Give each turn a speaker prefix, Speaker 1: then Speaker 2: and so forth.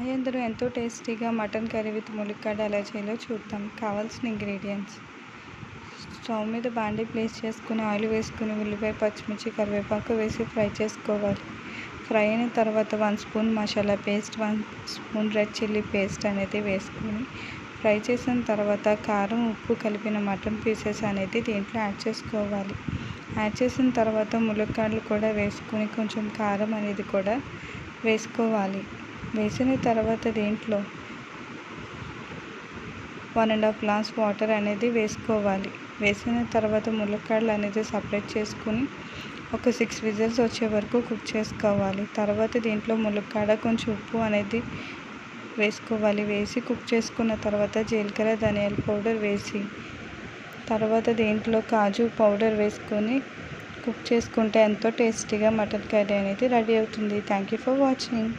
Speaker 1: Hi అందరూ, ఎంతో టేస్టీగా మటన్ కర్రీ విత్ ములక్కాడ ఎలా చేయాలో చూద్దాం. కావాల్సిన ఇంగ్రీడియంట్స్: స్టవ్ మీద బాండీ ప్లేస్ చేసుకుని ఆయిల్ వేసుకుని ఉల్లిపాయ, పచ్చిమిర్చి, కరివేపాకు వేసి ఫ్రై చేసుకోవాలి. ఫ్రై అయిన తర్వాత 1 spoon masala paste, 1 spoon red chilli paste అనేది వేసుకుని ఫ్రై చేసిన తర్వాత కారం, ఉప్పు కలిపిన మటన్ పీసెస్ అనేది దీంట్లో యాడ్ చేసుకోవాలి. యాడ్ చేసిన తర్వాత ములక్కాడలు కూడా వేసుకుని కొంచెం కారం అనేది కూడా వేసుకోవాలి. వేసిన తర్వాత దీంట్లో 1.5 గ్లాస్ వాటర్ అనేది వేసుకోవాలి. వేసిన తర్వాత ములక్కాడలు అనేది సపరేట్ చేసుకుని ఒక 6 విజిల్స్ వచ్చే వరకు కుక్ చేసుకోవాలి. తర్వాత దీంట్లో ములక్కాడ, కొంచెం ఉప్పు అనేది వేసుకోవాలి. వేసి కుక్ చేసుకున్న తర్వాత జీలకర్ర, ధనియాల పౌడర్ వేసి తర్వాత దీంట్లో కాజు పౌడర్ వేసుకొని కుక్ చేసుకుంటే ఎంతో టేస్టీగా మటన్ కర్రీ అనేది రెడీ అవుతుంది. Thank you for watching.